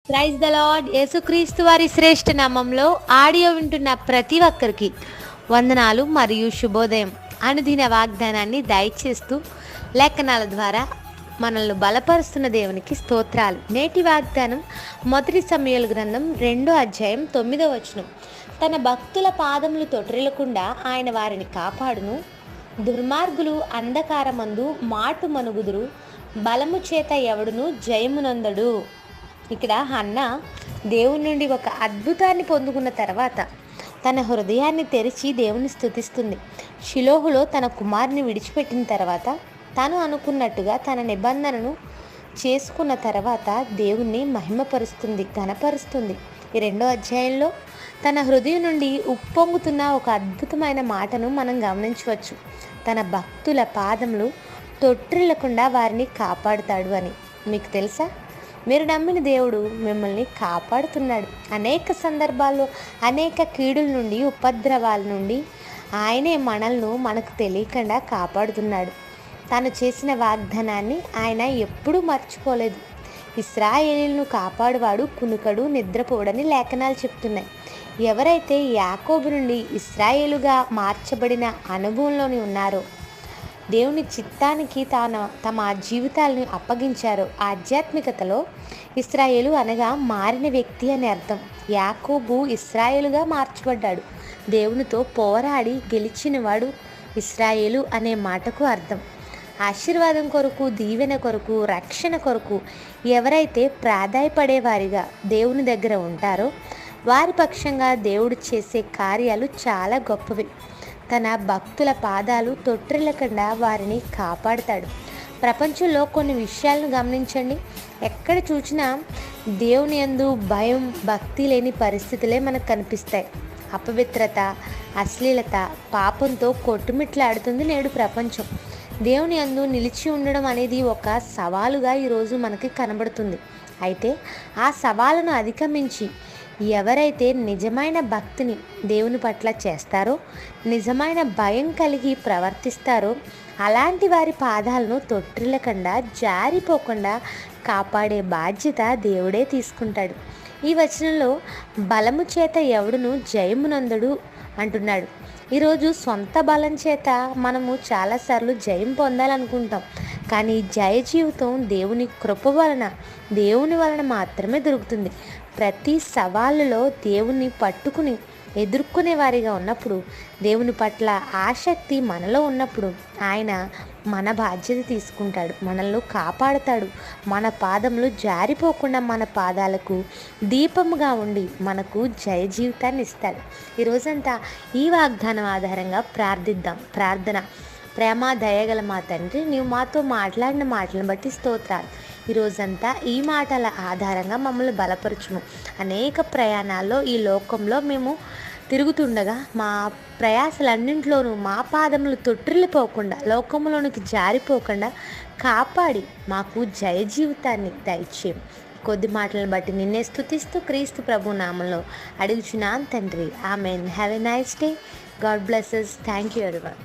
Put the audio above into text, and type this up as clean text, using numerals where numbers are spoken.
Praise the lord. యేసుక్రీస్తు వారి శ్రేష్ఠ నామంలో ఆడియో వింటున్న ప్రతి ఒక్కరికి వందనాలు మరియు శుభోదయం. అనుదిన వాగ్దానాన్ని దయచేస్తూ లేఖనాల ద్వారా మనల్ని బలపరుస్తున్న దేవునికి స్తోత్రాలు. నేటి వాగ్దానం మొదటి సమూయేలు గ్రంథం 2 అధ్యాయం 9 తన భక్తుల పాదములు తొట్రిల్లకుండా ఆయన వారిని కాపాడును. దుర్మార్గులు అంధకారమందు మాటు మనుగుదురు, బలము చేత ఎవడును జయమునందడు. ఇక్కడ హన్నా దేవుని నుండి ఒక అద్భుతాన్ని పొందుకున్న తర్వాత తన హృదయాన్ని తెరిచి దేవుని స్తుతిస్తుంది. షిలోహులో తన కుమారుని విడిచిపెట్టిన తర్వాత తాను అనుకున్నట్టుగా తన నిబంధనను చేసుకున్న తర్వాత దేవుణ్ణి మహిమపరుస్తుంది, ఘనపరుస్తుంది. ఈ 2 అధ్యాయంలో తన హృదయం నుండి ఉప్పొంగుతున్న ఒక అద్భుతమైన మాటను మనం గమనించవచ్చు. తన భక్తుల పాదములు తొట్టిల్లకుండా వారిని కాపాడుతాడు అని. మీకు తెలుసా? మీరు నమ్మిన దేవుడు మిమ్మల్ని కాపాడుతున్నాడు. అనేక సందర్భాల్లో అనేక కీడుల నుండి, ఉపద్రవాల నుండి ఆయనే మనల్ని మనకు తెలియకుండా కాపాడుతున్నాడు. తాను చేసిన వాగ్దానాన్ని ఆయన ఎప్పుడూ మర్చిపోలేదు. ఇశ్రాయేలీయులను కాపాడువాడు కునుకడు, నిద్రపోడని లేఖనాలు చెప్తున్నాయి. ఎవరైతే యాకోబు నుండి ఇశ్రాయేలుగా మార్చబడిన అనుభవంలోని ఉన్నారో, దేవుని చిత్తానికి తమ జీవితాలను అప్పగించారు, ఆధ్యాత్మికతలో ఇశ్రాయేలు అనగా మారిన వ్యక్తి అని అర్థం. యాకోబు ఇశ్రాయేలుగా మార్చబడ్డాడు. దేవునితో పోరాడి గెలిచినవాడు ఇశ్రాయేలు అనే మాటకు అర్థం. ఆశీర్వాదం కొరకు, దీవెన కొరకు, రక్షణ కొరకు ఎవరైతే ప్రాధాయపడేవారిగా దేవుని దగ్గర ఉంటారో వారి పక్షంగా దేవుడు చేసే కార్యాలు చాలా గొప్పవి. తన భక్తుల పాదాలు తొట్టిల్లకుండా వారిని కాపాడుతాడు. ప్రపంచంలో కొన్ని విషయాలను గమనించండి. ఎక్కడ చూసినా దేవుని యందు భయం, భక్తి లేని పరిస్థితులే మనకు కనిపిస్తాయి. అపవిత్రత, అశ్లీలత, పాపంతో కొట్టుమిట్లాడుతుంది నేడు ప్రపంచం. దేవుని యందు నిలిచి ఉండడం అనేది ఒక సవాలుగా ఈరోజు మనకి కనబడుతుంది. అయితే ఆ సవాలును అధిగమించి ఎవరైతే నిజమైన భక్తిని దేవుని పట్ల చేస్తారో, నిజమైన భయం కలిగి ప్రవర్తిస్తారో అలాంటి వారి పాదాలను తొట్టిల్లకుండా, జారిపోకుండా కాపాడే బాధ్యత దేవుడే తీసుకుంటాడు. ఈ వచనంలో బలము చేత ఎవడును జయమునందడు అంటున్నాడు. ఈరోజు సొంత బలం చేత మనము చాలాసార్లు జయం పొందాలనుకుంటాం. కానీ జయ జీవితం దేవుని కృప వలన, దేవుని వలన మాత్రమే దొరుకుతుంది. ప్రతి సవాళ్ళలో దేవుని పట్టుకుని ఎదుర్కొనే వారిగా ఉన్నప్పుడు, దేవుని పట్ల ఆసక్తి మనలో ఉన్నప్పుడు ఆయన మన బాధ్యత తీసుకుంటాడు, మనల్ని కాపాడుతాడు. మన పాదములు జారిపోకుండా మన పాదాలకు దీపముగా ఉండి మనకు జయ జీవితాన్ని ఇస్తాడు. ఈరోజంతా ఈ వాగ్దానం ఆధారంగా ప్రార్థిద్దాం. ప్రార్థన. ప్రేమ దయగల మా తండ్రి, నీవు మాతో మాట్లాడిన మాటలను బట్టి స్తోత్రాలు. ఈరోజంతా ఈ మాటల ఆధారంగా మమ్మల్ని బలపరచుము. అనేక ప్రయాణాల్లో ఈ లోకంలో మేము తిరుగుతుండగా మా ప్రయాసలన్నింటిలోనూ మా పాదములు తొట్టిల్లిపోకుండా, లోకంలోనికి జారిపోకుండా కాపాడి మాకు జయ జీవితాన్ని దయచేయం. కొద్ది మాటలను బట్టి నిన్నే స్తుతిస్తూ క్రీస్తు ప్రభు నామంలో అడుగుచున్నాను తండ్రి. Amen. Have a nice day. God blesses. Thank you everyone.